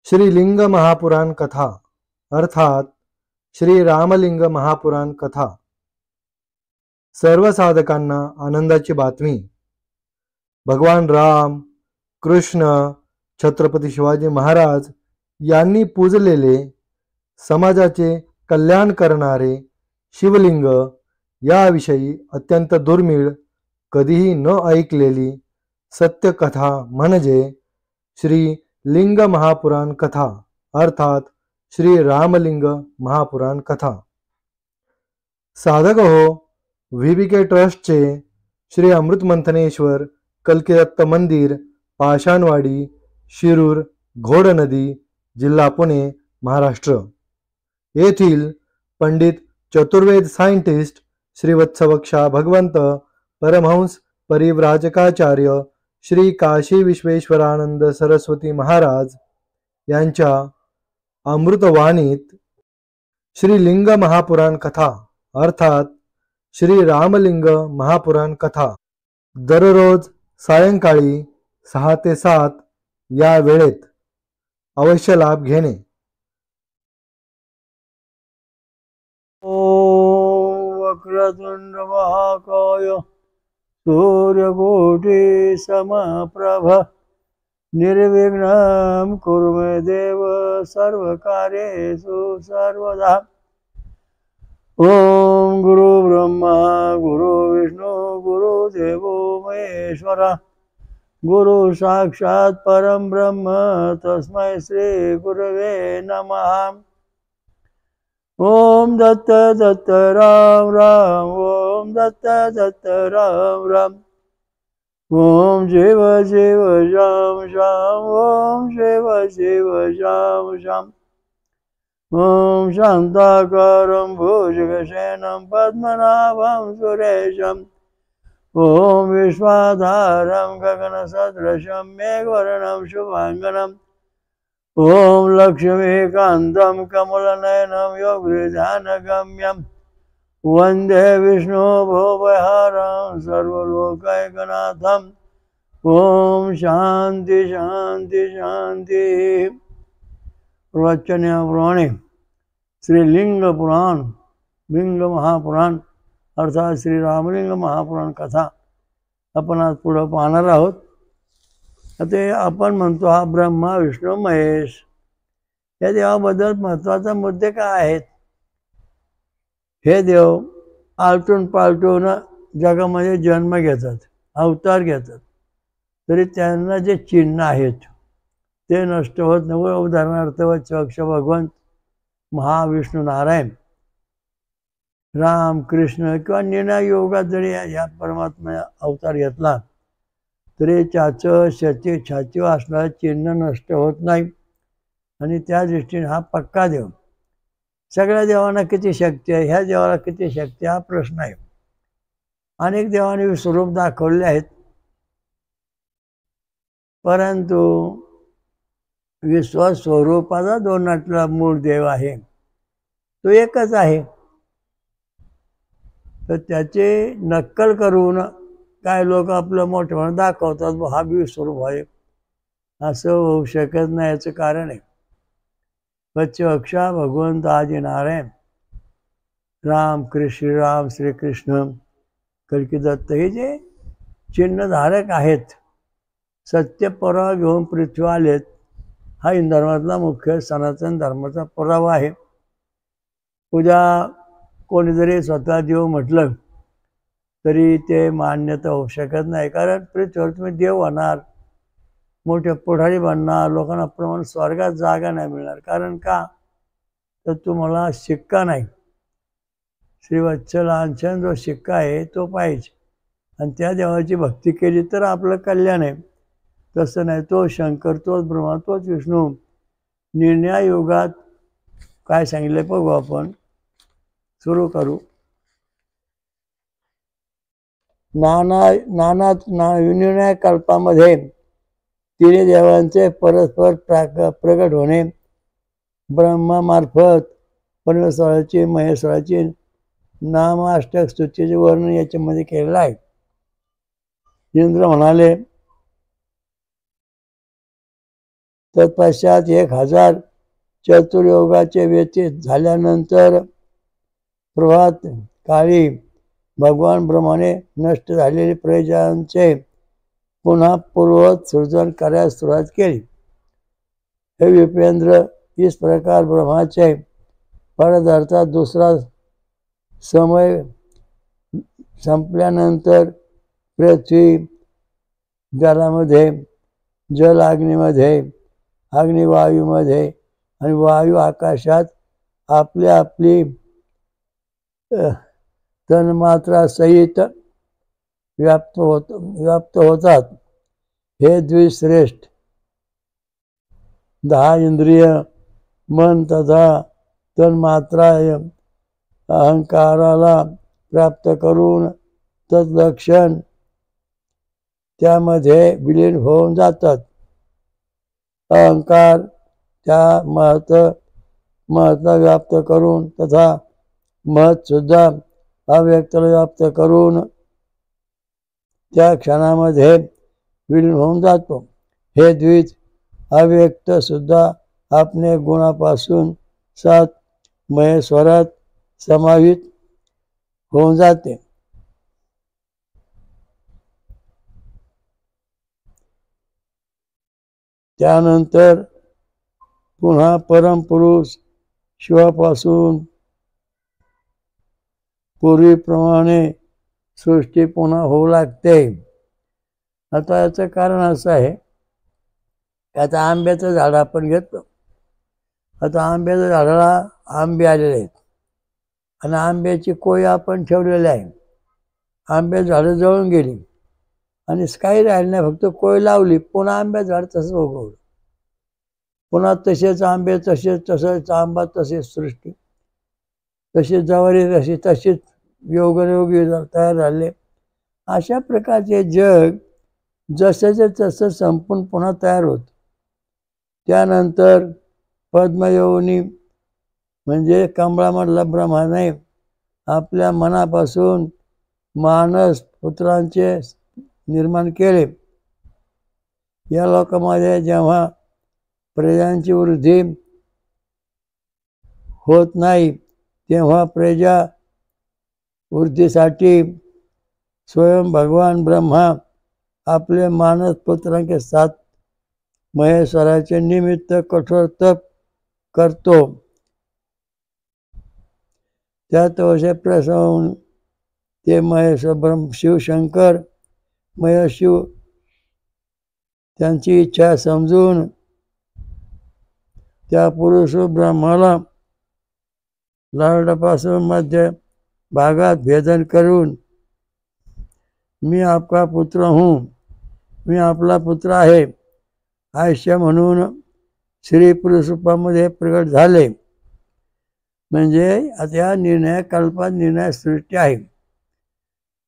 श्री लिंग महापुराण कथा अर्थात श्री रामलिंग महापुराण कथा। सर्व साधकांना आनंदाची बातमी। भगवान राम, कृष्ण, छत्रपती शिवाजी महाराज यांनी पूजलेले समाजाचे कल्याण करणारे शिवलिंग याविषयी अत्यंत दुर्मिळ, कधीही न ऐकलेली सत्य कथा म्हणजे श्री लिंग महापुराण कथा अर्थात श्री रामलिंग महापुराण कथा। साधक हो, VBK ट्रस्टचे श्री अमृतमंथनेश्वर कल्किदत्त मंदिर, पाषाणवाडी, शिरूर, घोडनदी, जिल्हा पुणे, महाराष्ट्र येथील पंडित चतुर्वेद सायंटिस्ट श्री वत्सवक्षा भगवंत परमहंस परिव्राजकाचार्य श्री काशी विश्वेश्वरानंद सरस्वती महाराज यांच्या अमृतवाणीत श्री लिंग महापुराण कथा अर्थात श्री रामलिंग महापुराण कथा दररोज सायंकाळी 6 ते 7 या वेळेत अवश्य लाभ घेणे। ओम वक्रतुंड महाकाय सूर्यकोटि समप्रभ निर्विघ्नं कुरु मे देव सर्वकार्येषु सर्वदा। ओम गुरु ब्रह्मा गुरु विष्णु गुरु देवो महेश्वरा गुरु साक्षात् परम ब्रह्म तस्मै श्री गुरवे नमः। ओम दत्त दत्त राम राम ओम दत्त दत्त राम राम ओम शिव शिव श्याम श्याम ओम शिव शिव श्याम श्याम ओम शांताकारं भुजगशयनं पद्मनाभं सुरेशं ओम विश्वाधारं गगनसदृशं मेघवर्णं शुभांगनं ओम लक्ष्मीकान्तं कमलनयनं योगहृदानगम्यं वन्दे विष्णु भवभयहरं सर्वलोकैकनाथं। ओम शांति शांति शांति। प्रवचनाप्रमाणे श्री लिंग पुराण, लिंग महापुराण अर्थात श्री रामलिंग महापुराण कथा आपण आज पुढे पाहणार आहोत। आता आपण म्हणतो हा ब्रह्मा विष्णू महेश या देवाबद्दल महत्त्वाचे मुद्दे काय आहेत? हे देव आलटून पालटून जगामध्ये जन्म घेतात, अवतार घेतात, तरी त्यांना जे चिन्ह आहेत ते नष्ट होत नाही। उदाहरणार्थ वत्सवक्ष भगवंत, महाविष्णू नारायण, राम, कृष्ण किंवा निर्णय योगात जरी या परमात्मा अवतार घेतला तरी त्याचं छातीवर असणारं चिन्ह नष्ट होत नाही आणि त्या दृष्टीने हा पक्का देव। सगळ्या देवांना किती शक्ती आहे, ह्या देवाला किती शक्ती हा प्रश्न आहे। अनेक देवांनी स्वरूप दाखवले आहेत, परंतु विश्वस्वरूपाचा दोनातला मूळ देव आहे तो एकच आहे। तर त्याची नक्कल करून काय लोक आपलं मोठेपणा दाखवतात, हा विश्वरूप आहे, असं होऊ शकत नाही। याचं कारण आहे वत्सवक्षा भगवंत आदि नारायण, राम, श्रीराम, श्रीकृष्ण, कल्किदत्त हे जे चिन्हधारक आहेत, सत्य पुरावा घेऊन पृथ्वी आलेत, हा हिंदू धर्मातला मुख्य सनातन धर्माचा पुरावा आहे। उद्या कोणी जरी स्वतः देव म्हटलं तरी ते मान्यता होऊ शकत नाही, कारण पृथ्वीवर तुम्ही देव होणार, मोठे पुढारी बनणार, लोकांना प्रमाण स्वर्गात जागा नाही मिळणार। कारण का? तर तुम्हाला शिक्का नाही, श्रीवत्सलांचा जो शिक्का आहे तो पाहिजे आणि त्या देवाची भक्ती केली तर आपलं कल्याण आहे। तसं नाही, तो शंकर, तोच ब्रह्मा, तोच विष्णू। निर्णय योगात काय सांगितले बघू आपण, सुरू करू। निर्णय कल्पामध्ये तिन्ही देवांचे परस्पर प्रगट होणे, ब्रह्मामार्फत परमेश्वराची महेश्वराची नामाष्टक स्तुतीचे वर्णन याच्यामध्ये केलेलं आहे। इंद्र म्हणाले तत्पश्चात 1000 चतुर्योगाचे व्यतीत झाल्यानंतर प्रभात काळी भगवान ब्रह्माने नष्ट झालेले प्रजांचे पुन्हा पूर्ववत सृजन करायला सुरुवात केली. हे विप्रेंद्र, इस प्रकार ब्रह्माचे पदार्थात दुसरा समय संपल्यानंतर पृथ्वी जलामध्ये, जल अग्नीमध्ये, अग्नी वायूमध्ये आणि वायू आकाशात आपली आपली तन्मात्रा सहित व्याप्त होतात. हे द्विश्रेष्ठ 10 इंद्रिय मन तथा तन्मात्रा अहंकाराला प्राप्त करून तत्लक्षण त्यामध्ये विलीन होऊन जातात. अहंकार त्या महत्ला व्याप्त करून तथा महत सुद्धा अव्यक्तला व्याप्त करून त्या क्षणामध्ये विलीन होऊन जातो. हे द्विज, अव्यक्त सुद्धा आपले गुणापासून 7 महेश्वरात समावित होऊन जाते. त्यानंतर पुन्हा परमपुरुष शिवापासून पूर्वीप्रमाणे सृष्टी पुन्हा होऊ लागते. आता याचं कारण असं आहे की आता आंब्याचं झाड आपण घेतलं. आता आंब्याच्या झाडाला आंबे आलेले आहेत आणि आंब्याची कोय आपण ठेवलेली आहे. आंब्याची झाडं जळून गेली आणि काही राहिलं नाही, फक्त कोय लावली, पुन्हा आंब्याचं झाड तसंच उगवलं. पुन्हा तसेच आंबे, तसंच आंबा, तसेच सृष्टी, तसेच जवारी तशीच योगयोगी तयार झाले. अशा प्रकारचे जग जसेचे तसं संपून पुन्हा तयार होत. त्यानंतर पद्मयोनी म्हणजे कमळामधला ब्रह्माने आपल्या मनापासून मानस पुत्रांचे निर्माण केले. या लोकांमध्ये जेव्हा प्रजांची वृद्धी होत नाही तेव्हा प्रजा वृद्धीसाठी स्वयं भगवान ब्रह्मा आपले मानस पुत्रांचे 7 महेश्वराचे निमित्त कठोर तप करतो. त्यात वर्षे प्रसवून ते महेश्वर शिवशंकर महेशिव त्यांची इच्छा समजून त्या पुरुष ब्रह्माला लारडापासून मध्य भागात भेदन करून मी आपका पुत्र हूँ, मी आपला पुत्र आहे आयुष्य म्हणून श्री पुरुष रूपामध्ये प्रगट झाले. म्हणजे आता या निर्णय कल्पात निर्णय सृष्टी आहे.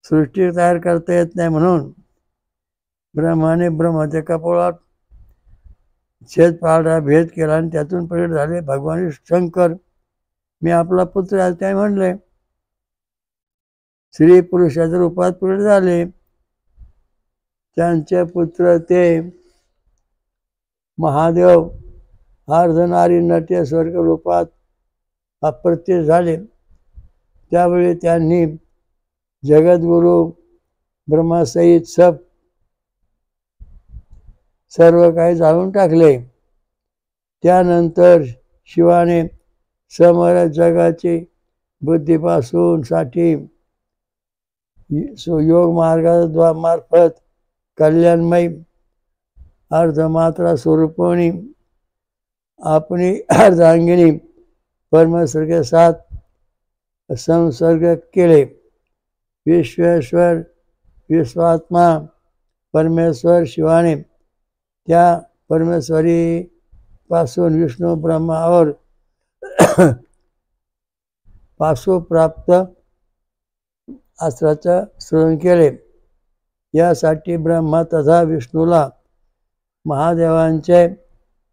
सृष्टी तयार करता येत नाही म्हणून ब्रह्माने ब्रह्माच्या कपोळात छेद पाडा भेद केला आणि त्यातून प्रगट झाले भगवान शंकर. मी आपला पुत्र आहे ते म्हणले. स्त्री पुरुषाच्या रूपात प्रगट झाले. त्यांचे पुत्र ते महादेव अर्धनारी नट्य स्वर्ग रूपात अप्रत्यक्ष झाले. त्यावेळी त्यांनी जगद्गुरु ब्रह्मासहित सर्व काही जाळून टाकले. त्यानंतर शिवाने समग्र जगाची बुद्धीपासून साठी योग मार्फत कल्याणमयी अर्धमात्रा स्वरूपणी आपली अर्धांगिनी परमेश्वरके 7 संसर्ग केले. विश्वेश्वर विश्वात्मा परमेश्वर शिवाने त्या परमेश्वरी पासून विष्णू ब्रह्मा और पाशु प्राप्त अस्त्राचं सृजन केले. यासाठी ब्रह्मा तथा विष्णूला महादेवांचे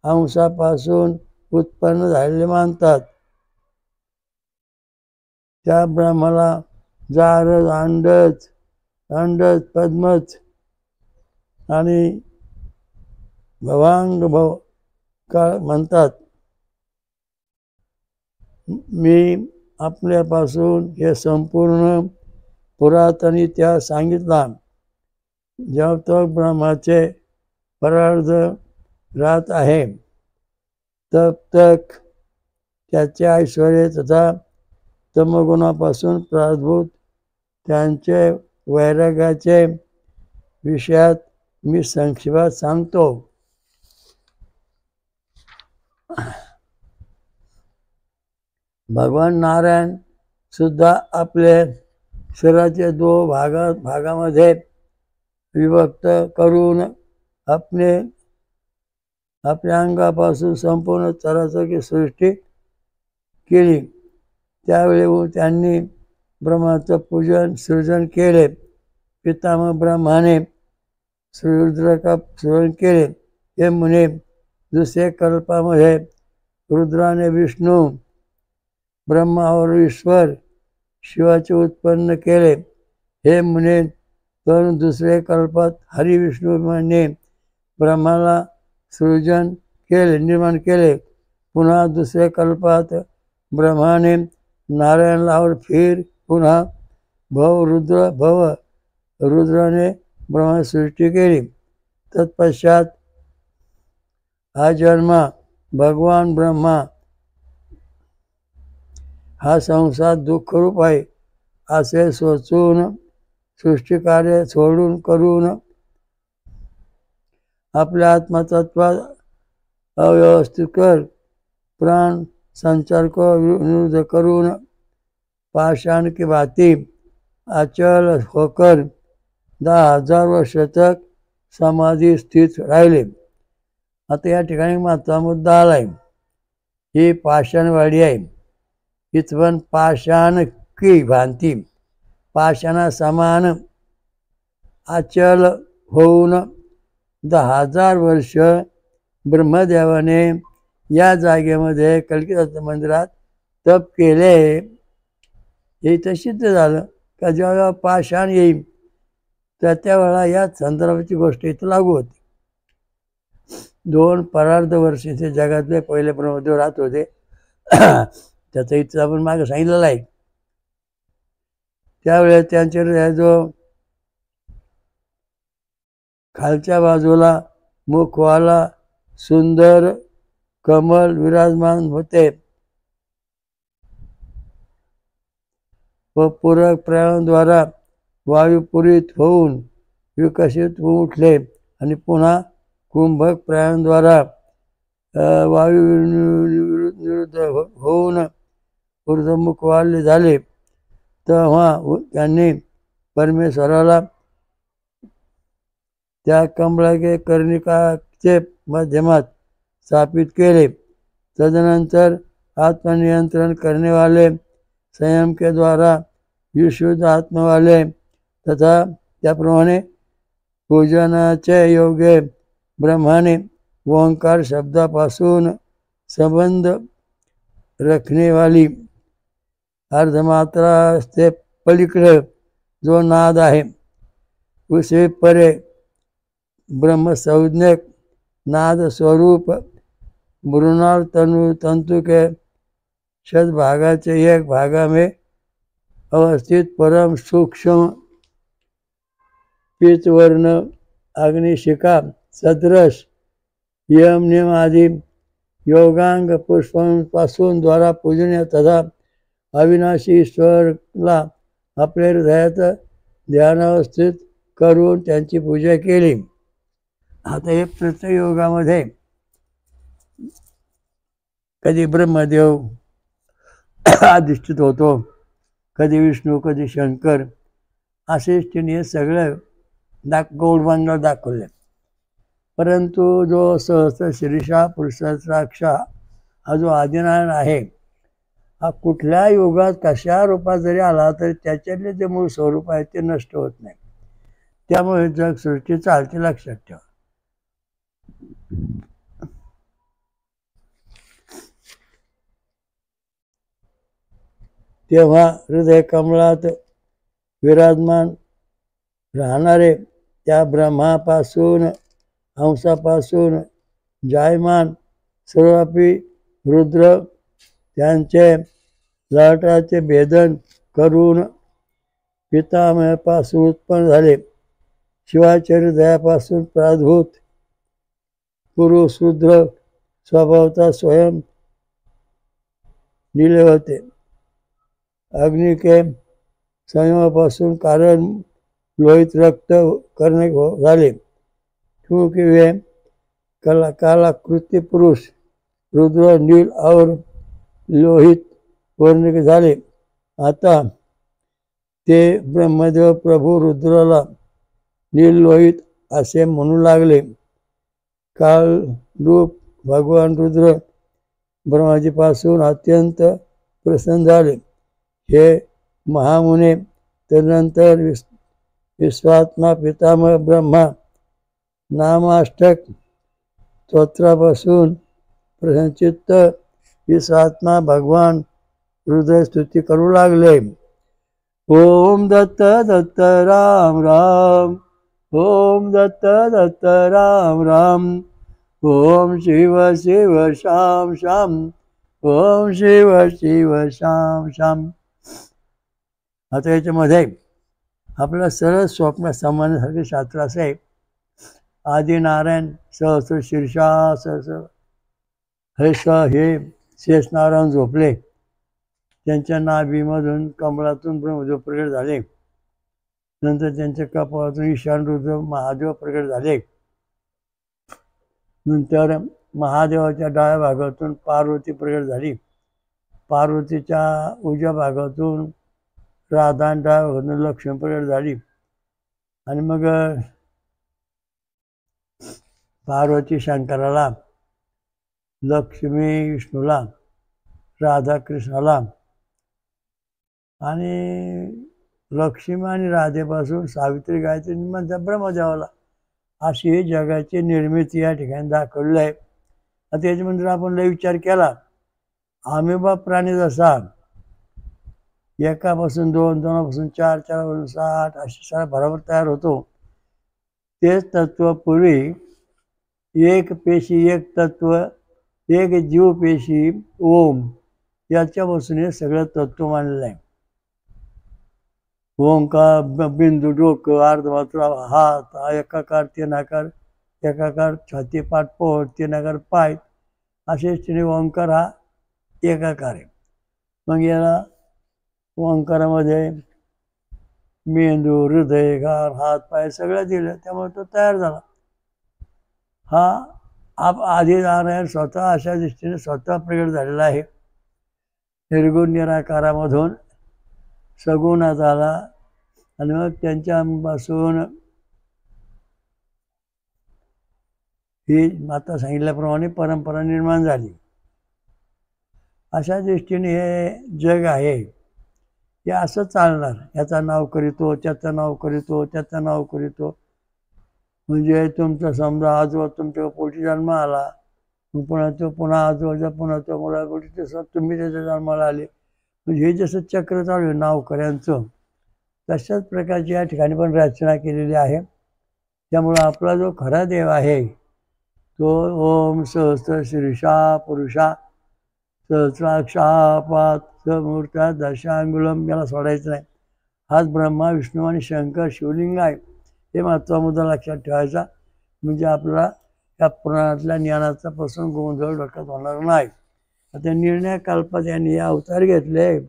अंशापासून उत्पन्न झालेले मानतात. त्या ब्रह्माला जारद, अंडज, पद्मज आणि भवांग काळ म्हणतात. मी आपल्यापासून हे संपूर्ण पुरातन इतिहास सांगितला. जब तक ब्रह्माचे परार्ध राहत आहे तब तक त्याचे ऐश्वर्य तथा तमगुणापासून प्रादुर्भूत त्यांचे वैराग्याचे विषयात मी संक्षेपात सांगतो. भगवान नारायण सुद्धा आपले शरीराचे दोन भागामध्ये विभक्त करून आपल्या अंगापासून संपूर्ण चराचर सृष्टी केली. त्यावेळी त्यांनी ब्रह्माचं पूजन सृजन केले. पितामह ब्रह्माने रुद्र का सृजन केले. हे मुने दुसरे कल्पामध्ये रुद्राने विष्णू ब्रह्मा और ईश्वर शिवाचे उत्पन्न केले. हे मुने तर दुसरे कल्पात हरी विष्णूने ब्रह्माला सृजन केले, निर्माण केले. पुन्हा दुसऱ्या कल्पात ब्रह्माने नारायणला और फिर पुन्हा रुद्राने ब्रह्मा सृष्टी केली. तत्पश्चात हा जन्मा भगवान ब्रह्मा हा संसार दुःखरूप आहे असे सोचून सृष्टिकार्य सोडून करून आपल्या आत्मतत्वात अव्यवस्थित कर प्राण संचार को विरुद्ध करून पाषाण की भांति अचल होकर 10,000 वर्ष तक समाधी स्थित राहिले. आता या ठिकाणी महत्त्वाचा मुद्दा आलाय. ही पाषाणवाडी आहे. इथपण पाषाण की भांति पाषाणा समान अचल होऊन 10,000 वर्ष ब्रह्मदेवाने या जागेमध्ये कल्की मंदिरात तप केले. हे तर सिद्ध झालं का जेव्हा पाषाण येईल तर त्यावेळेला या संदर्भाची गोष्ट इथं लागू होती. 2 परार्ध वर्ष इथे जगातले पहिले ब्रह्मदेव राहत होते. त्याचं इथं आपण मागे सांगितलेलं आहे. त्यावेळेस त्यांच्या जो खालच्या बाजूला मुखवाला सुंदर कमल विराजमान होते व पूरक प्राणांद्वारा वायुपुरित होऊन विकसित होऊन उठले आणि पुन्हा कुंभक प्राणांद्वारा वायू विरुद्ध होऊन ऊर्ध्वमुखवाले झाले. तेव्हा त्यांनी परमेश्वराला त्या कमळाचे कर्णिकाचे माध्यमात स्थापित केले. तदनंतर आत्मनियंत्रण करने वाले संयम के द्वारा विशुद्ध आत्मा वाले तथा त्याप्रमाणे पूजनाचे योग्य ब्रह्माने ओंकार शब्दापासून संबंध रखने वाली अर्धमात्रा से पलीकडे जो नाद आहे उसे परे ब्रह्मसंज्ञक नाद स्वरूप मृणाल तंतु के शतभागाचे एक भागा में अवस्थित परम सूक्ष्म पीतवर्ण अग्निशिखा सदृश यम नियम आदि योगांग पुष्पांपासून द्वारा पूजनीय तथा अविनाशी ईश्वरला आपल्या हृदयात ध्यानावस्थित करून त्यांची पूजा केली. आता हे प्रत्ययोगामध्ये कधी ब्रह्मदेव अधिष्ठित होतो, कधी विष्णू, कधी शंकर, असेच तिने सगळं गौडबंगाल दाखवले. परंतु जो सहस्र शीर्षा पुरुषाक्षाक्षा हा जो आदिनारायण आहे हा कुठल्या युगात कशा रूपात जरी आला तरी त्याच्यातले जे मूळ स्वरूप आहे ते नष्ट होत नाही. त्यामुळे जग सृष्टी चालते, लक्षात ठेवा. तेव्हा हृदय कमळात विराजमान राहणारे त्या ब्रह्मापासून अंशापासून जायमान सर्वापी रुद्र त्यांचे लाटाचे भेदन करून पितामहापासून उत्पन्न झाले. शिवाच्या हृदयापासून प्रादुर्भूत पुरुष रुद्र स्वभावता स्वयं दिले होते. अग्निके संयमापासून कारण लोहित रक्त करणे झाले. किंवा कालाकृती पुरुष रुद्र नील और लोहित वर्ण झाले. आता ते ब्रह्मदेव प्रभू रुद्राला नील लोहित असे म्हणू लागले. काल रूप भगवान रुद्र ब्रह्माजीपासून अत्यंत प्रसन्न झाले. हे महामुने तदनंतर विश्वात्मा पितामह ब्रह्मा नामाष्टक स्तोत्रापासून प्रसन्नचित्त विश्वात्मा भगवान रुद्र स्तुती करू लागले. ओम दत्त दत्त राम राम, ओम दत्त दत्त राम राम, ओम शिव शिव श्याम श्याम, ओम शिव शिव श्याम श्याम. आता याच्यामध्ये आपलं सरळ स्वप्न संबंधासारखे शास्त्र असे आहे. आदिनारायण सहस्र शीर्षा सहस्र हे शेषनारायण झोपले. त्यांच्या नाभीमधून कमळातून ब्रह्मदेव प्रगट झाले. नंतर त्यांच्या कपाळातून ईशान रुद्र महादेव प्रगट झाले. नंतर महादेवाच्या डाव्या भागातून पार्वती प्रगट झाली. पार्वतीच्या उजव्या भागातून राधा आणि डाव्या भागातून लक्ष्मी प्रगट झाली. आणि मग पार्वती शंकराला, लक्ष्मी विष्णूला, राधा कृष्णाला आणि लक्ष्मी आणि राधेपासून सावित्री गायत्री निर्माण ब्रह्मदेवाला अशी ही जगाची निर्मिती या ठिकाणी दाखवली आहे. आता याच्यामध्ये आपण लय विचार केला. अमेबा प्राणी जसा एकापासून दोन, दोनापासून चार, चारापासून 60 अशी सारा बरोबर तयार होतो. तेच तत्व पूर्वी एक पेशी एक तत्व एक जीव पेशी ओम याच्यापासून हे सगळं तत्व मानलेलं आहे. ओंकार बिंदू डोकं अर्धमात्रा हात एकाकार तीनाकार एकाकार छाती पाठ पोट तीनाकार पाय असे ओंकार हा एकाकार आहे. मग याला ओंकारामध्ये मेंदू हृदय गार हात पाय सगळं दिलं त्यामुळे तो तयार झाला. हा आधी नारायण स्वतः अशा दृष्टीने स्वतः प्रगट झालेला आहे. निर्गुण निराकारामधून सगुणात आला आणि मग त्यांच्यापासून ही आता सांगितल्याप्रमाणे परंपरा निर्माण झाली. अशा दृष्टीने हे जग आहे हे असं चालणार. याचं नाव करीतो त्याचं नाव करीतो त्याचं नाव करीतो. म्हणजे तुमचं समजा आजोबा तुमच्या पोटी जन्म आला पुन्हा आजोबाचा पुन्हा तो मुला पोटी तसं तुम्ही त्याच्या जन्माला आले. म्हणजे हे जसं चक्र चालू आहे नावकऱ्यांचं तशाच प्रकारची या ठिकाणी पण रचना केलेली आहे. त्यामुळं आपला जो खरा देव आहे तो ओम सहस्र शीर्षा पुरुषा सहस्राक्षा पात समूर्त्या दशांगुलम याला सोडायचं नाही. हाच ब्रह्मा विष्णू आणि शंकर शिवलिंग आहे. हे महत्त्वाचा मुद्दा लक्षात ठेवायचा. म्हणजे आपल्याला या पुराणातल्या ज्ञानाचा पासून गोंधळ डोक्यात होणार नाही. आता निर्णय कल्पात यांनी अवतार घेतले.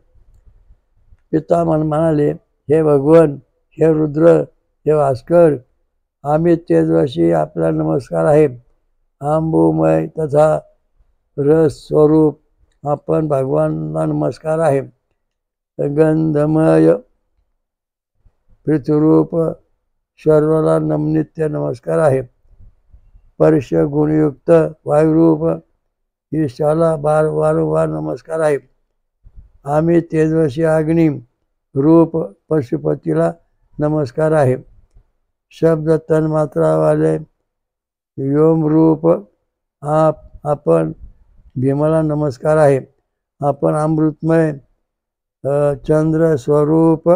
पिता म्हणाले हे भगवान हे रुद्र हे भास्कर आम्ही तेजस्वी आपला नमस्कार आहे. आंबुमय तथा रस स्वरूप आपण भगवानला नमस्कार आहे. गंधमय पृथ्वीरूप सर्वाला नित्य नमस्कार आहे. स्पर्श गुणयुक्त वायुरूप ईशाला वारंवार नमस्कार आहे. आम्ही तेजस्वी अग्नी रूप पशुपतीला नमस्कार आहे. शब्द तन्मात्रावाले व्योम रूप आपण भीमाला नमस्कार आहे. आपण अमृतमय चंद्र स्वरूप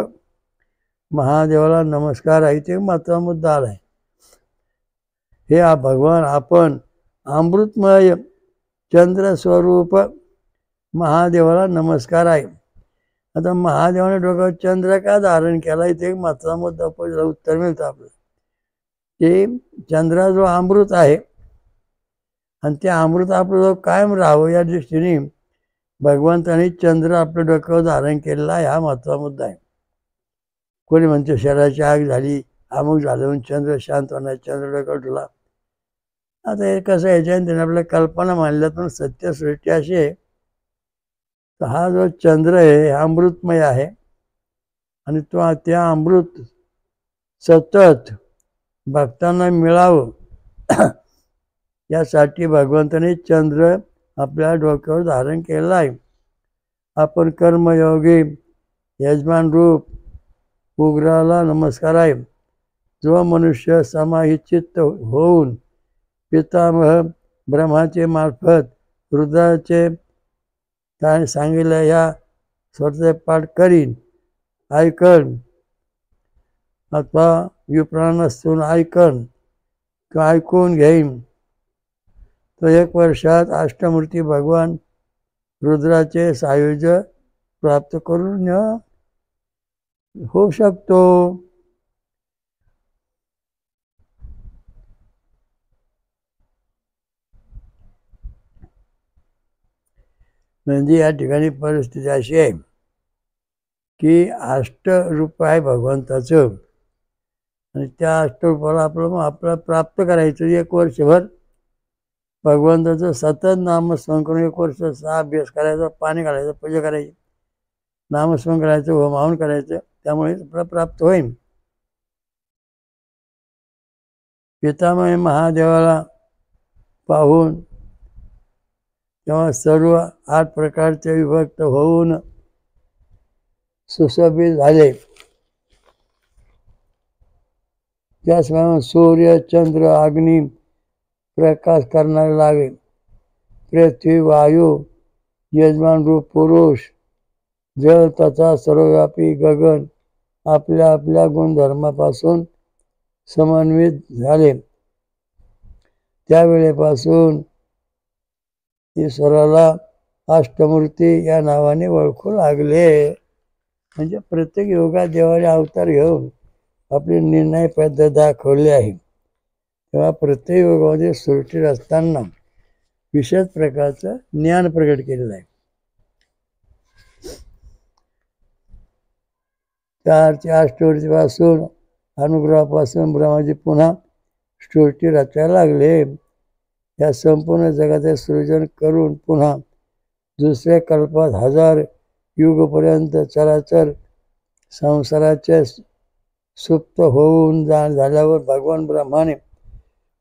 महादेवाला नमस्कार आहे. ते महत्त्वाचा मुद्दा आला आहे. हे भगवान आपण अमृतमय चंद्रस्वरूप महादेवाला नमस्कार आहे. आता महादेवाने डोक्यावर चंद्र का धारण केला, इथे एक महत्त्वाचा मुद्दा उत्तर मिळतं आपल्याला. की चंद्रा जो अमृत आहे आणि ते अमृत आपलं कायम राहावं या दृष्टीने भगवंताने चंद्र आपल्या डोक्यावर धारण केलेला आहे. हा महत्त्वाचा मुद्दा आहे. कोणी म्हणते शरीराची आग झाली, अमुक झालं म्हणून चंद्र शांत होणार, चंद्र डोक्यावर ठेवला. आता हे कसं याच्याने त्याने आपल्या कल्पना मांडल्यातून सत्यसृष्टी अशी आहे. तर हा जो चंद्र आहे हे अमृतमय आहे आणि तो त्या अमृत सतत भक्तांना मिळावं यासाठी भगवंताने चंद्र आपल्या डोक्यावर धारण केलेला आहे. आपण कर्मयोगी यजमान रूप उग्राला नमस्कार आहे. जो मनुष्य समाहित चित्त होऊन पितामह ब्रह्माचे मार्फत रुद्राचे सांगितल्या या स्वतः पाठ करीन, ऐकन अथवा विप्राणस्तून ऐकन किंवा ऐकून घेईन, तो 1 वर्षात अष्टमूर्ती भगवान रुद्राचे सायुज्य प्राप्त करून होऊ शकतो. म्हणजे या ठिकाणी परिस्थिती अशी आहे की अष्टरूप आहे भगवंताचं आणि त्या अष्टरूपाला आपलं प्राप्त करायचं. 1 वर्षभर भगवंताचं सतत नामस्मरण करून 1 वर्ष अभ्यास करायचा, पाणी घालायचं, पूजा करायची, नामस्मरण करायचं, होमाहवन करायचं, त्यामुळे आपलं प्राप्त होईल. पितामह महादेवाला पाहून तेव्हा सर्व 8 प्रकारचे विभक्त होऊन सुशोभित झाले. त्याचप्रमाणे सूर्य, चंद्र, अग्नी प्रकाश करणारे लागे. पृथ्वी, वायू, यजमान रूप पुरुष, जल तथा सर्वव्यापी गगन आपल्या आपल्या गुणधर्मापासून समन्वित झाले. त्यावेळेपासून ईश्वराला अष्टमूर्ती या नावाने ओळखू लागले. म्हणजे प्रत्येक योगात देवाने अवतार घेऊन आपली निर्णय पद्धत दाखवली आहे. तेव्हा प्रत्येक योगामध्ये सृष्टीत असताना विशेष प्रकारचं ज्ञान प्रगट केलेलं आहे. 4 अष्टमूर्तीपासून अनुग्रहापासून ब्रह्माजी पुन्हा सृष्टी रचायला लागले. या संपूर्ण जगाचे सृजन करून पुन्हा दुसऱ्या कल्पात 1000 युगपर्यंत चराचर संसाराचे सुप्त होऊन झाल्यावर भगवान ब्रह्माने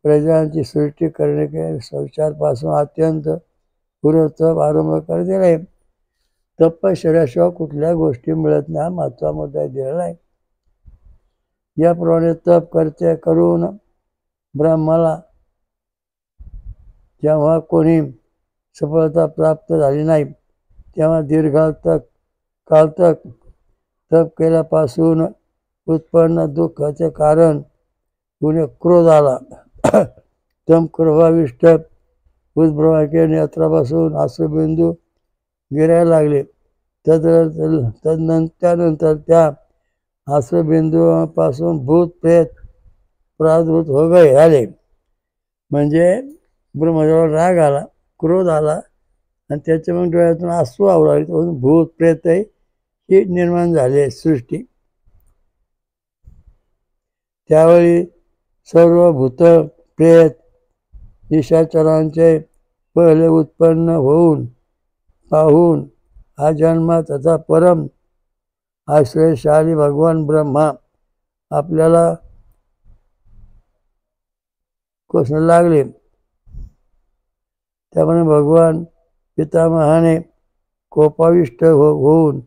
प्रजांची सृष्टी करणे संसारपासून अत्यंत पूर्वतप आरंभ कर दिले. तपश्चर्याशिवाय कुठल्या गोष्टी मिळत नाही, हा महत्त्वाचा मुद्दा दिलेला आहे. याप्रमाणे तप करून ब्रह्माला जेव्हा कोणी सफलता प्राप्त झाली नाही तेव्हा दीर्घकाल तक तप केल्यापासून उत्पन्न दुःखाचे कारण पुणे क्रोध आला. तम क्रोधाविष्ट उद्भ्रमाके नेत्रापासून अश्रुबिंदू गिरायला लागले. त्यानंतर त्या अश्रुबिंदूपासून भूत प्रेत प्रादुर्भूत हो गए आले. म्हणजे ब्रह्मदेवाला राग आला, क्रोध आला आणि त्याच्या मग डोळ्यातून अश्रू आवळाले. भूत प्रेत ही निर्माण झाले सृष्टी. त्यावेळी सर्व भूत प्रेत ईशाचरांचे पहिले उत्पन्न होऊन पाहून हा जन्म तथा परम आश्रयशाली भगवान ब्रह्मा आपल्याला कोसळू लागले. त्यामुळे भगवान पितामहाने कोपाविष्ट होऊन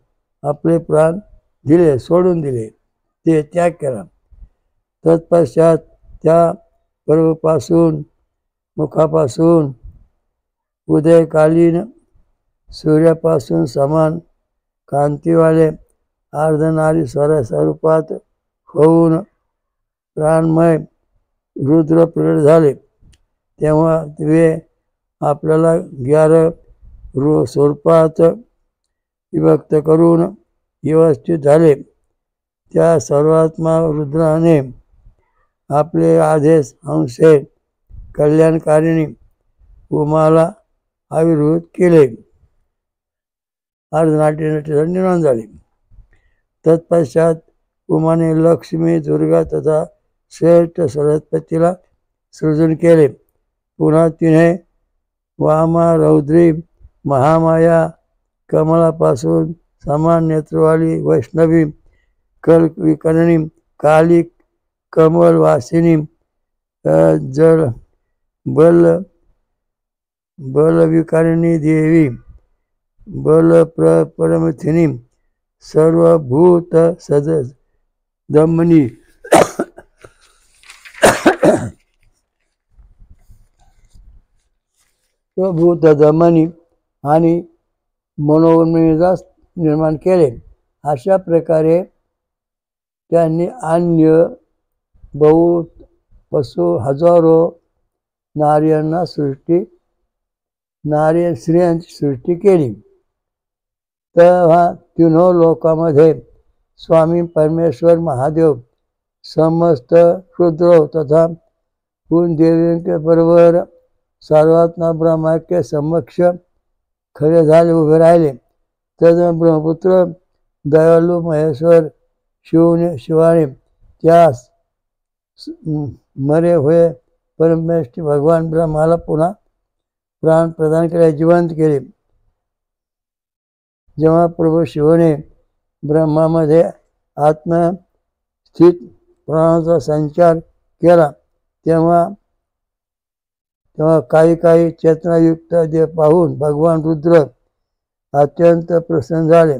आपले प्राण दिले, सोडून दिले, ते त्याग केला. तत्पश्चात त्या पर्वपासून मुखापासून उदयकालीन सूर्यापासून समान कांतीवाले अर्धनारी स्वरूपात होऊन प्राणमय रुद्र प्रगट झाले. तेव्हा ते आपल्याला 11 स्वरूपात विभक्त करून व्यवस्थित झाले. त्या सर्वात्मा रुद्राने आपले आदेश अंशे कल्याणकारिणी उमाला आविर्भूत केले. अर्धनाट्य निर्माण झाले. तत्पश्चात उमाने लक्ष्मी, दुर्गा तथा श्रेष्ठ सरस्वतीला सृजन केले. पुन्हा तिने वामा, रौद्री, महामाया, कमलापासून समान नेत्रवाली वैष्णवी, कल्पविकर्णी, काली, कमलवासिनी, जल बलविकारिणी देवी, परमथिनी, सर्वभूत दमनी, स्वभूत दमनी आणि मनोन्मेषास निर्माण केले. अशा प्रकारे त्यांनी अन्य बहुत पशु हजारो स्त्रियांची सृष्टी केली. तेव्हा तीनों लोकांमध्ये स्वामी परमेश्वर महादेव समस्त रुद्र तथा उन देवींके बरोबर सर्वात्मा ब्रह्मा के समक्ष खरे झाले उभे राहिले. तद ब्रह्मपुत्र दयालु महेश्वर शिवाने त्यास मरे हुए परमेश्वर भगवान ब्रह्माला पुन्हा प्राण प्रदान केले, जिवंत केले. जेव्हा प्रभू शिवने ब्रह्मामध्ये आत्मस्थित प्राणाचा संचार केला तेव्हा काही चेतनायुक्त देव पाहून भगवान रुद्र अत्यंत प्रसन्न झाले.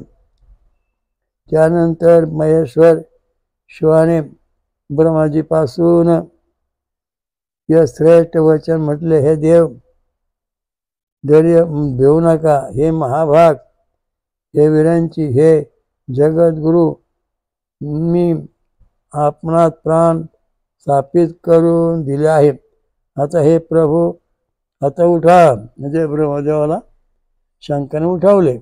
त्यानंतर महेश्वर शिवाने ब्रह्माजीपासून हे श्रेष्ठ वचन म्हटले, हे देव धैर्य घेऊ नका. हे महाभाग, हे वीरांची, हे जगद्गुरु, मी आपणात प्राण स्थापित करून दिले आहे. आता हे प्रभू, आता उठा. म्हणजे ब्रह्मदेवाला शंकराने उठवले.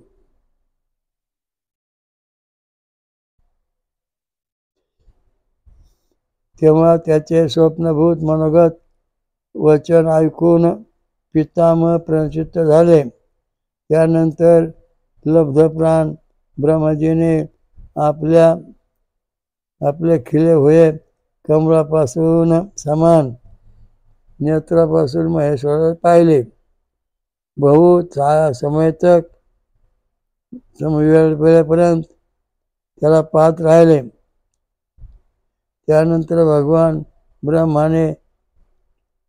तेव्हा त्याचे स्वप्नभूत मनोगत वचन ऐकून पितामह प्रचित्त झाले. त्यानंतर लब्ध प्राण ब्रह्मजीने आपले खिले हुए कमलापासून समान नेत्रापासून महेश्वराला पाहिले. बहुत समय तक वेळेपर्यंत त्याला पाहत राहिले. त्यानंतर भगवान ब्रह्माने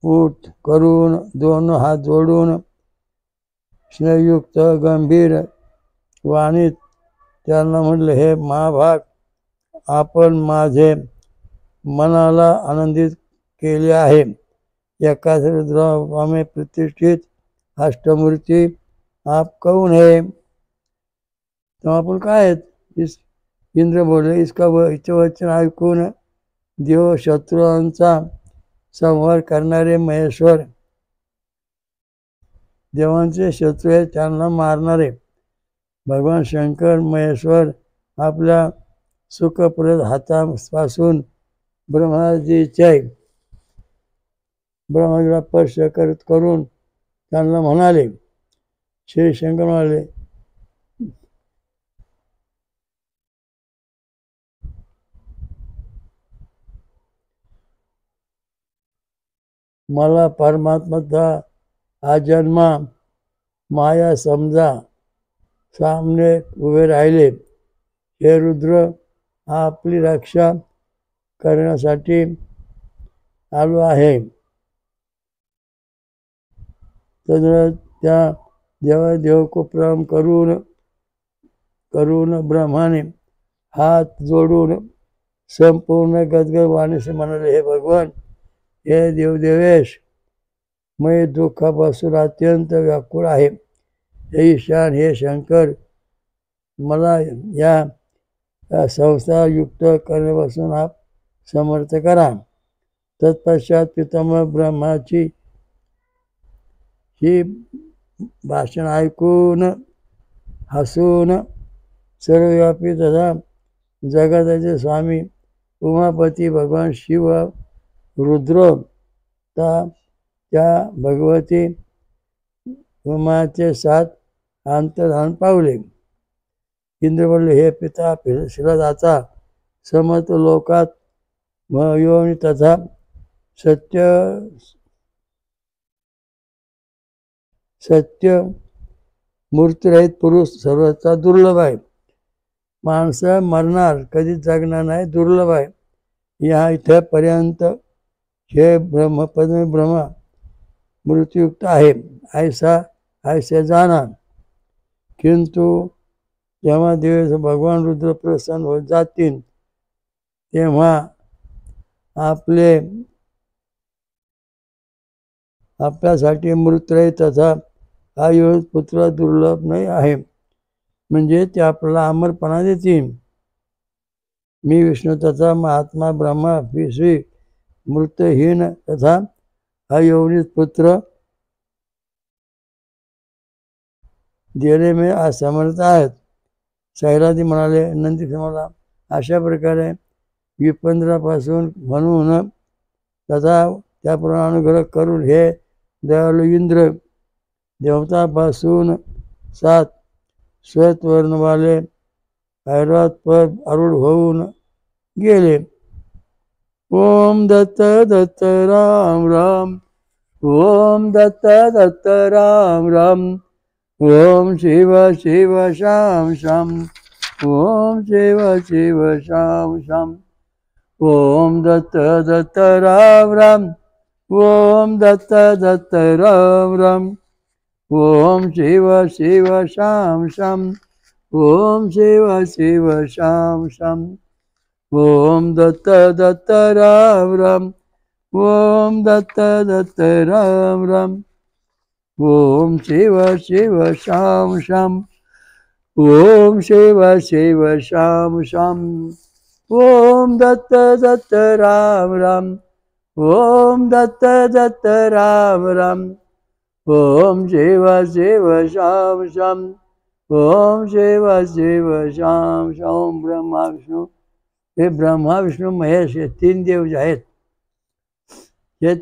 उठ करून दोन हात जोडून स्नेहयुक्त गंभीर वाणीत त्यांना म्हटले, हे महाभाग, आपण माझे मनाला आनंदित केले आहे. एकाच रुद्रामे प्रतिष्ठित अष्टमूर्ती आप कौन है? तेव्हा आपण काय आहेत? इंद्र बोलले. इचे वचन ऐकून देव शत्रूंचा संहार करणारे महेश्वर, देवांचे शत्रू आहे त्यांना मारणारे भगवान शंकर महेश्वर आपल्या सुखप्रद हातापासून ब्रह्माजीला स्पर्श करून त्यांना म्हणाले, श्री शंकर म्हणाले, मला परमात्मा आजन्मा माया समजा सामने उभे राहिले. हे रुद्र, आपली रक्षा करण्यासाठी आलो आहे. तर त्या देवादेव को प्रणाम करून ब्रह्माने हात जोडून संपूर्ण गदगद वाणी से म्हणाले, हे भगवान, हे देवदेवेश, मैं दुःखापासून अत्यंत व्याकुळ आहे. हे ईशान, हे शंकर, मला या संसार युक्त करण्यापासून आप समर्थ करा. तत्पश्चात पितामह ब्रह्माची ही भाषण ऐकून हसून सर्वव्यापी तथा जगताचे स्वामी उमापती भगवान शिव रुद्र त्या भगवती उमाचे 7 अंतर्धान पावले. इंद्र बोलले, हे पिता शिलादाता, समर्थ लोकात योनी तथा सत्य मूर्तिरहित पुरुष सर्वचा दुर्लभ आहे. माणसं मरणार, कधीच जगणार नाही, दुर्लभ आहे. या इथेपर्यंत हे ब्रह्मा मृत्युयुक्त आहे, ऐसे जाना. किंतु जेव्हा दिवस भगवान रुद्र प्रसन्न होत जातील तेव्हा आपल्यासाठी मृत्यू तथा आयुष पुत्र दुर्लभ नाही आहे, म्हणजे ते आपल्याला अमरपणा देतील. मी विष्णू तथा महात्मा ब्रह्मा विश्वी मृतहीन तथा अयोनित पुत्र देणे में असमर्थ आहेत. सैरादी म्हणाले, नंदी मला अशा प्रकारे विपंद्रापासून म्हणून तथा त्याप्रमाणे अनुग्रह करून हे दयाळू इंद्र देवतापासून 7 श्वेतवर्णवाले ऐरावत पद आरूढ होऊन गेले. ओम दत्त दत्त राम राम, ओम दत्त दत्त राम राम, ओम शिव शिव शाम शाम, ओम शिव शिव शाम शाम, ओम दत्त दत्त राम राम, ओम दत्त दत्त राम राम, ओम शिव शिव शाम शाम, ओम शिव शिव शाम शाम, ओम दत्त दत्त राम राम, ओम दत्त दत्त राम राम, ओम शिव शिव शाम शाम, ओम शिव शिव शाम शाम, ओम दत्त दत्त राम राम, ओम दत्त दत्त राम राम, ओम शिव शिव शाम शाम, ओम शिव शिव शाम शाम. ब्रह्मा विष्णू, हे ब्रह्मा विष्णू महेश हे 3 देव जे आहेत हे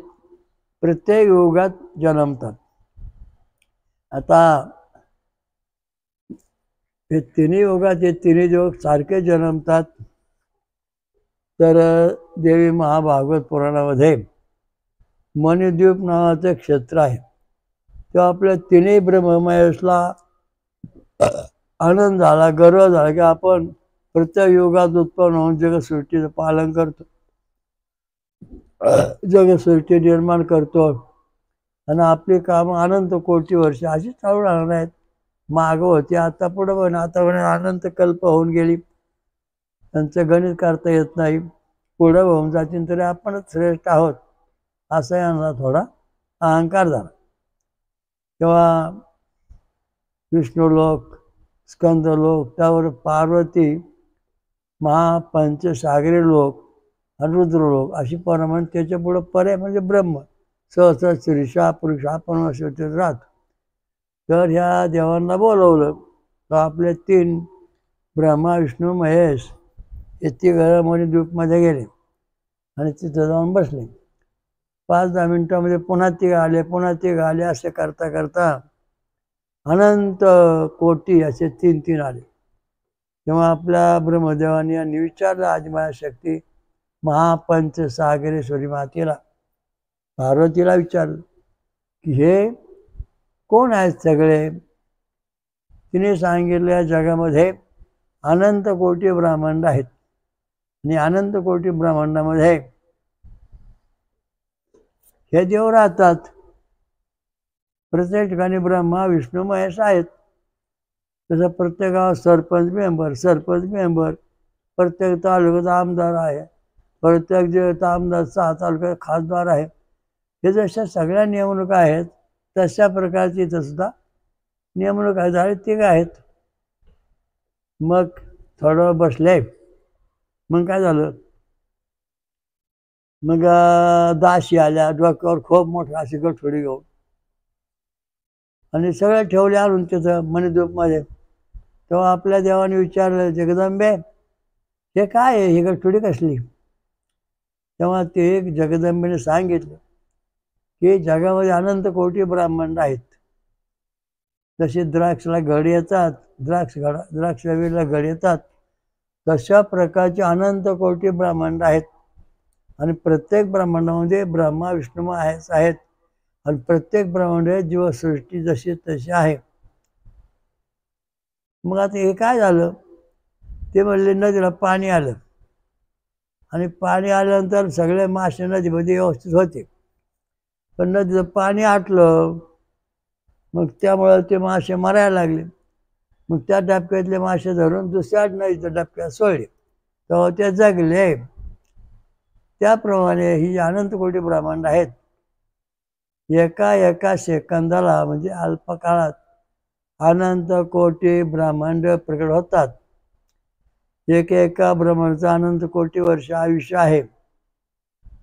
प्रत्येक युगात जन्मतात. आता हे 3 युगात हे 3 देव सारखे जन्मतात. तर देवी महाभागवत पुराणामध्ये मणिद्वीप नावाचं क्षेत्र आहे. तेव्हा आपल्या 3 ब्रह्ममहेशला आनंद झाला, गर्व झाला की आपण प्रत्येक युगात उत्पन्न होऊन जगसृष्टीचं पालन करतो, जगसृष्टी निर्माण करतो आणि आपली कामं अनंत कोटी वर्ष अशी चालू राहणार आहेत. मागं होती, आता पुढं पण, आता पण अनंत कल्प होऊन गेली, त्यांचं गणित करता येत नाही, पुढं होऊन जातील, तरी आपणच श्रेष्ठ आहोत असा यांना थोडा अहंकार झाला. तेव्हा विष्णुलोक, स्कंदलोक, त्यावर पार्वती, महापंचसागरी लोक आणि रुद्रलोक अशी परमाण. त्याच्या पुढं पर्याय म्हणजे ब्रह्म, सहसा स्त्रीशा पुरुषा आपण असे राहतो. तर ह्या देवांना बोलवलं तर आपले 3 ब्रह्मा विष्णू महेश हे 3 मणिद्वीपमध्ये गेले आणि तिथं जाऊन बसले. 5-10 मिनिटामध्ये पुन्हा 3 आले, पुन्हा 3 आले, असे करता करता अनंत कोटी असे 3 आले. तेव्हा आपल्या ब्रह्मदेवाने यांनी विचारलं आदिमायाशक्ती महापंचसागरेश्वरी मातेला, पार्वतीला विचारलं की हे कोण आहेत सगळे. तिने सांगितलं या जगामध्ये अनंत कोटी ब्रह्मांड आहेत आणि अनंत कोटी ब्रह्मांडामध्ये हे देव राहतात. प्रत्येक ठिकाणी ब्रह्मा विष्णू महेश आहेत. तसं प्रत्येक गावात सरपंच मेंबर, प्रत्येक तालुक्यात आमदार आहे, प्रत्येक जे आमदार 6 तालुक्यात खासदार आहे. हे जशा सगळ्या निवडणुका आहेत तशा प्रकारची इथं सुद्धा निवडणूक झाली 3 आहेत. मग थोडं बसले, मग काय झालं, मग दाशी आल्या डोक्यावर खूप मोठं अशी गठोडी घेऊन. आणि सगळं ठेवले आणून तिथं मणिद्वीपमध्ये. तेव्हा आपल्या देवाने विचारलं, जगदंबे हे काय आहे, ही गठुडी कसली? तेव्हा ते जगदंबेने सांगितलं की जगामध्ये अनंत कोटी ब्रह्मांड आहेत. जसे द्राक्षला घड येतात, द्राक्षावीला घड येतात, तशा प्रकारचे अनंत कोटी ब्रह्मांड आहेत. आणि प्रत्येक ब्रह्मांडामध्ये ब्रह्मा विष्णू आहेत. आणि प्रत्येक ब्रह्मांड जीवसृष्टी जशी तशी आहे. मग आता हे काय झालं, ते म्हणले नदीला पाणी आलं, आणि पाणी आल्यानंतर सगळे मासे नदीमध्ये व्यवस्थित होते. पण नदीचं पाणी आटलं, मग त्यामुळं ते मासे मरायला लागले. मग त्या डबक्यातले मासे धरून दुसऱ्या नदीच्या डबक्यात सोडले, तेव्हा ते जगले. त्याप्रमाणे ही अनंत कोटी ब्रह्मांड आहेत. एका सेकंदाला म्हणजे अल्प काळात अनंत कोटी ब्रह्मांड प्रकट होतात. एका ब्रह्मांडाचं अनंत कोटी वर्ष आयुष्य आहे.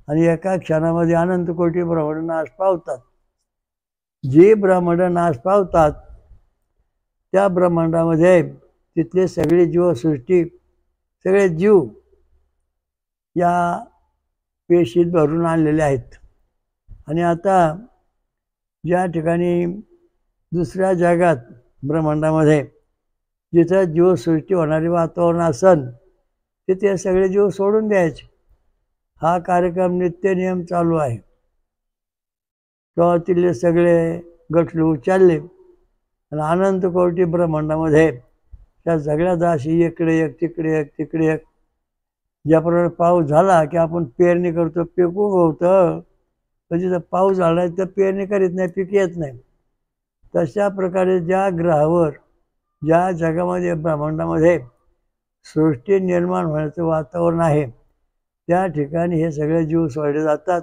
आणि एका क्षणामध्ये अनंत कोटी ब्रह्मांड नाश पावतात. जे ब्रह्मांड नाश पावतात त्या ब्रह्मांडामध्ये तिथले सगळे जीवसृष्टी, सगळे जीव या पेशीत भरून आणलेले आहेत. आणि आता ज्या ठिकाणी दुसऱ्या जगात ब्रह्मांडामध्ये जिथं जीवसृष्टी होणारी वातावरण असन तिथे सगळे जीव सोडून द्यायचे. हा कार्यक्रम नित्य नियम चालू आहे. तेव्हा तिथले सगळे गठले उचलले आणि अनंत कोटी ब्रह्मांडामध्ये त्या सगळ्या दाशी इकडे एक तिकडे एक तिकडे एक. ज्याप्रमाणे पाऊस झाला की आपण पेरणी करतो, पीक उगवतं, पण जिथं पाऊस झाला तर पेरणी करीत नाही, पीक येत नाही. तशा प्रकारे ज्या ग्रहावर, ज्या जगामध्ये ब्रह्मांडामध्ये सृष्टी निर्माण होण्याचं वातावरण आहे त्या ठिकाणी हे सगळे जीव सोडले जातात.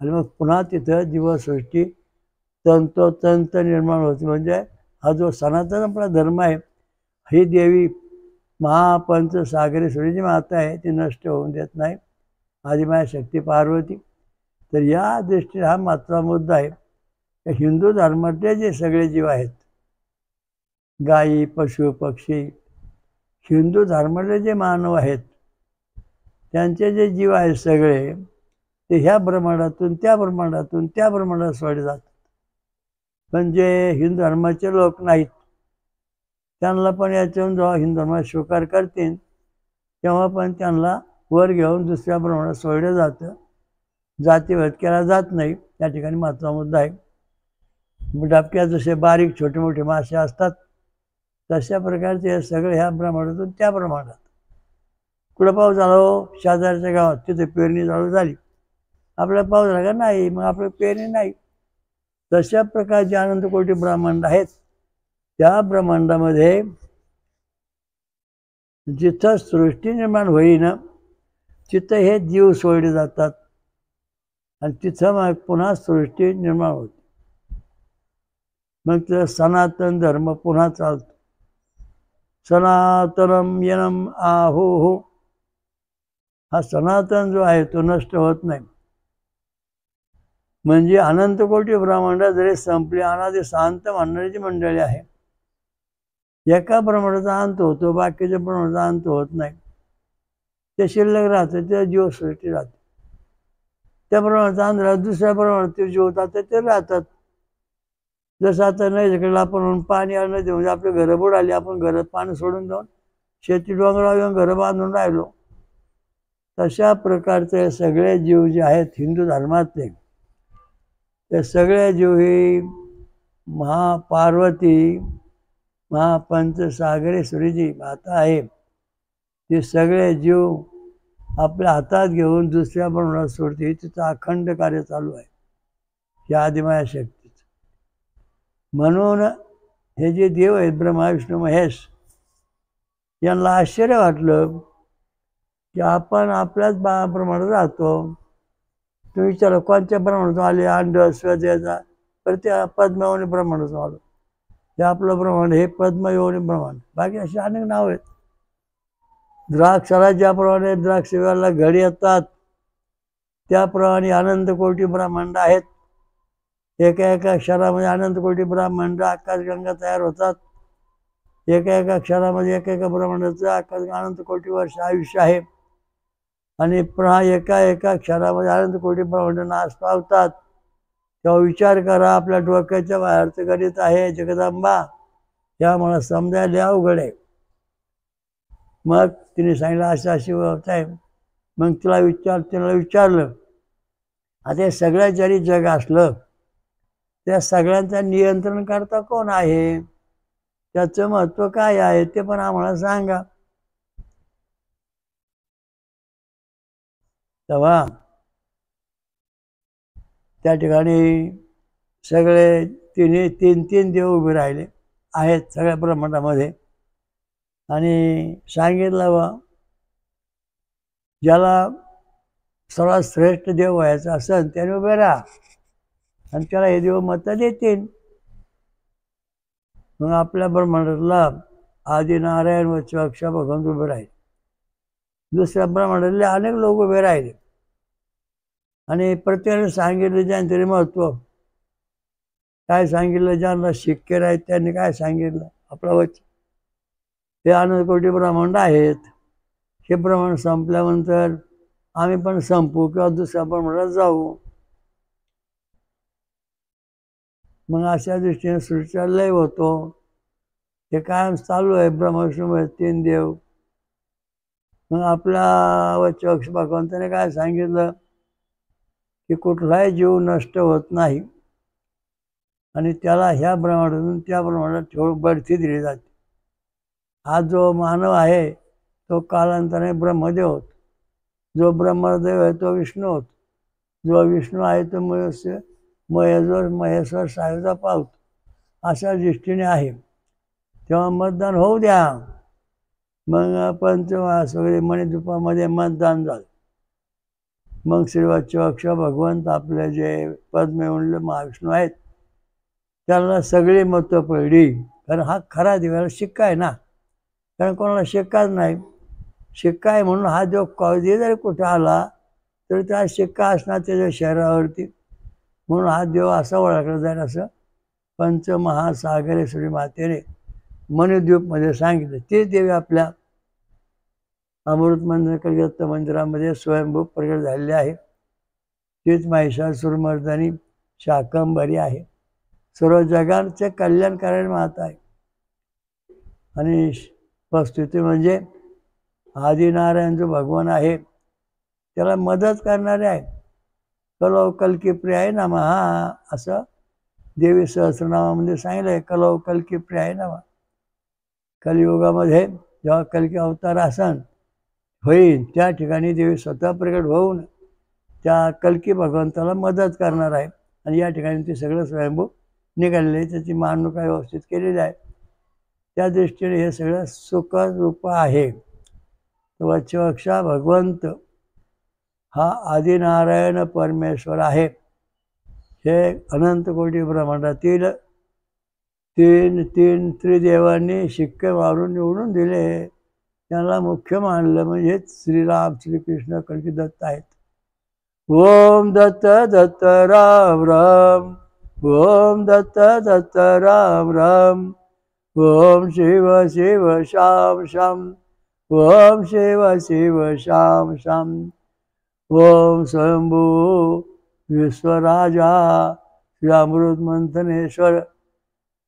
आणि मग पुन्हा तिथं जीवसृष्टी तंतोतंत निर्माण होते. म्हणजे हा जो सनातन आपला धर्म आहे, ही देवी महापंच सागरी सूर्याची माता आहे, ती नष्ट होऊन देत नाही, आदिमाया शक्ती पार्वती. तर या दृष्टीने हा मात्र मुद्दा आहे. हिंदू धर्मातले जे सगळे जीव आहेत, गायी पशु पक्षी, हिंदू धर्मातले जे मानव आहेत त्यांचे जे जीव आहेत सगळे ते ह्या ब्रह्मांडातून त्या ब्रह्मांडात सोडले जातात. पण जे हिंदू धर्माचे लोक नाहीत त्यांना पण याच्याहून जेव्हा हिंदू धर्मात स्वीकार करतील तेव्हा पण त्यांना वर घेऊन दुसऱ्या ब्रह्मांडात सोडलं जातं. जातीभेद केला जात नाही. त्या ठिकाणी महत्त्वाचा मुद्दा आहे. डबक्यात जसे बारीक छोटे मोठे मासे असतात तशा प्रकारचे सगळे ह्या ब्रह्मांडातून त्या ब्रह्मांडात. कुठं पाऊस झाला हो, शेजारच्या गावात, तिथे पेरणी चालू झाली, आपला पाऊस झाला का नाही, मग आपलं पेरणी नाही. तशा प्रकारचे अनंत कोटी ब्रह्मांड आहेत. त्या ब्रह्मांडामध्ये जिथं सृष्टी निर्माण होईन तिथं हे जीव सोडले जातात आणि तिथं मग पुन्हा सृष्टी निर्माण होते. मग तिथं सनातन धर्म पुन्हा चालतो. सनातनम यनम आहो. हा सनातन जो आहे तो नष्ट होत नाही. म्हणजे अनंत कोटी ब्रह्मांड जरी संपले, अनादि शांत म्हणणारी जी मंडळी आहे, एका ब्रह्मांडाचा अंत होतो, बाकीच्या ब्रह्मांडाचा अंत होत नाही. ते शिल्लक राहतं, ते जीवसृष्टी राहते. त्या ब्रह्मांडाचा अंत राहत दुसऱ्या ब्रह्मांडात ते जीव होतात ते राहतात. जसं आता नदीकडे आपण पाणी आलं नदी म्हणजे आपले घरं बुडाली, आपण घरात पाणी सोडून जाऊन शेती डोंगरावर येऊन घरं बांधून राहिलो. तशा प्रकारचे सगळे जीव जे आहेत हिंदू धर्मातले, ते सगळे जीव ही महापार्वती महापंच सागरी सूर्याची माता आहे. ते सगळे जीव आपल्या हातात घेऊन दुसऱ्या ब्रह्मांडात सोडते. तिचं अखंड कार्य चालू आहे या आदिमाया शक्तीचं. म्हणून हे जे देव आहेत ब्रह्मा विष्णू महेश, यांना आश्चर्य वाटलं की आपण आपल्याच ब्रह्मांडात राहतो. तुम्ही विचारा कोणत्या ब्रह्मांडातून आले, अंड स्वदेचा, तर त्या पद्मयोनी ब्रह्मांडातून आलो. हे आपलं ब्रह्मांड हे पद्मयोनी ब्रह्मांड. बाकी अशी अनेक नाव आहेत. द्राक्षाला ज्याप्रमाणे द्राक्ष वेळेला घडी येतात त्याप्रमाणे अनंत कोटी ब्रह्मांड आहेत. एका एका क्षरामध्ये अनंत कोटी ब्रह्मांड आकाशगंगा तयार होतात. एका एका क्षरामध्ये एका एका ब्रह्मांडाचं आकाश अनंत कोटी वर्ष आयुष्य आहे. आणि पुन्हा एका एका क्षरामध्ये अनंत कोटी ब्रह्मांड नाश पावतात. तेव्हा विचार करा, आपल्या डोक्याच्या बाहेरचं गणित आहे जगदंबा. यामुळे समजायला अवघड आहे. मग तिने सांगितलं अशी अशी होत आहे. मग तिला विचारलं आता हे सगळ्यात जरी जग असलं त्या सगळ्यांचं नियंत्रण करता कोण आहे, त्याचं महत्व काय आहे ते पण आम्हाला सांगा. तेव्हा त्या ठिकाणी सगळे तीन देव उभे राहिले आहेत सगळ्या ब्रह्मांडामध्ये. आणि सांगितलं बा, ज्याला सर्वात श्रेष्ठ देव व्हायचं असेल त्याने उभे राहा आणि त्याला हे देव मतं देतील. मग आपल्या ब्रह्मांडातला आदिनारायण व अक्षा भगवंत उभे राहिले. दुसऱ्या ब्रह्मांडातले अनेक लोक उभे राहिले आणि प्रत्येकाने सांगितलं ज्यांचे महत्व काय सांगितलं. ज्यांना शिक्के आहेत त्यांनी काय सांगितलं आपलं वचन. हे अनंत कोटी ब्रह्मांड आहेत. हे ब्रह्मांड संपल्यानंतर आम्ही पण संपू किंवा दुसऱ्या ब्रह्मांडात जाऊ. मग अशा दृष्टीने सृष्टीचा लय होतो. हे कायम चालू आहे. ब्रह्मा विष्णू तीन देव. मग आपल्या वच्च भगवंताने काय सांगितलं की कुठलाही जीव नष्ट होत नाही आणि त्याला ह्या ब्रह्मांडातून त्या ब्रह्मांडात ठेवून बढती दिली जाते. हा जो मानव आहे तो कालांतराने ब्रह्मदेव होतो. जो ब्रह्मदेव आहे तो विष्णू होतो. जो विष्णू आहे तो महेश्वर साहेबचा पावतो. अशा दृष्टीने आहे. तेव्हा मतदान होऊ द्या. मग पंचमास वगैरे मणिद्वीपामध्ये मतदान झालं. मग श्रीवत्स अक्ष भगवंत आपले जे पद्मविंड महाविष्णू आहेत त्याला सगळी मतं पडली. कारण हा खरा देवाला शिक्का आहे ना. कारण कोणाला शिक्काच नाही. शिक्का आहे म्हणून हा जो कधी जरी कुठे आला तर त्या शिक्का असणार त्याच्या शरीरावरती. म्हणून हा देव असा ओळखला जाईल असं पंचमहासागरेश्वरी मातेने मणिद्वीपमध्ये सांगितलं. ते देवी आपल्या अमृत मंदिर कलिदत्त मंदिरामध्ये स्वयंभू प्रगट झालेले आहे. तीच महिषासुरमर्दिनी शाकंभरी आहे. सर्व जगांचे कल्याण करणारी माता आहे. आणि वस्तुस्थिती म्हणजे आदिनारायण जो भगवान आहे त्याला मदत करणारे आहे. कलौ कल्की प्रियाय नमः असं देवी सहस्रनामामध्ये सांगितलं आहे. कलौ कल्की प्रियाय नमः. कलियुगामध्ये जेव्हा कल्की अवतार असन होईल त्या ठिकाणी देवी स्वतः प्रगट होऊन त्या कल्की भगवंताला मदत करणार आहे. आणि या ठिकाणी ते सगळं स्वयंभू निघालेलं आहे. त्याची मांडणुका व्यवस्थित केलेली आहे. त्या दृष्टीने हे सगळं सुखरूप आहे. वच्चवक्षा भगवंत हा आदिनारायण परमेश्वर आहे. हे अनंत कोटी ब्रह्मांडातील तीन त्रिदेवांनी शिक्के मारून निवडून दिले. त्यांना मुख्य मानलं म्हणजे श्रीराम श्रीकृष्ण कल्की दत्त आहेत. ओम दत्त दत्त राम राम. ओम दत्त दत्त राम राम. ओम शिव शिव शाम शाम. ओम शिव शिव शाम शाम. ओम स्वयंभू विश्वराजा श्री अमृत मंथनेश्वर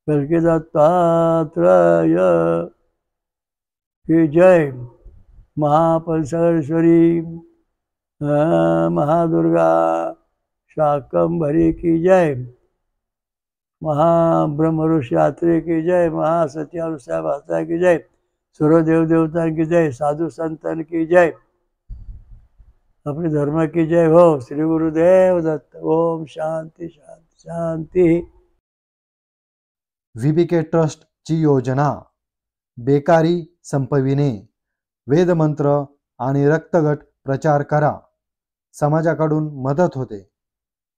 कल्की दत्तात्रय की जय. महापल्सरेश्वरी महादुर्गा शाकंभरी की जय. महाब्रह्मऋषि आत्रेय की जय. महासती अनुसया भाता की जय. सर्व देवदेवता की जय. साधु संतन की जय. अपने धर्म की जय हो. श्री गुरुदेव दत्त. ओम शांती शांती शांती. VBK ट्रस्ट ची योजना बेकारी संपविणे. वेदमंत्र आणि रक्तगट प्रचार करा. समाजाकडून मदत होते.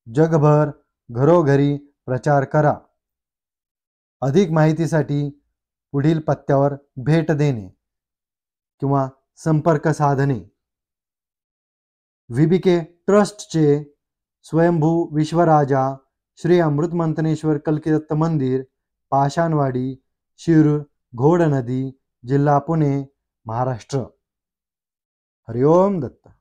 जगभर घरोघरी प्रचार करा. अधिक माहितीसाठी पुढील पत्त्यावर भेट देणे किंवा संपर्क साधणे. VBK ट्रस्टचे स्वयंभू विश्वराजा श्री अमृतमंथनेश्वर कल्किदत्त मंदिर, पाषाणवाडी, शिरूर, घोड नदी, जिल्हा पुणे, महाराष्ट्र. हरिओम दत्त.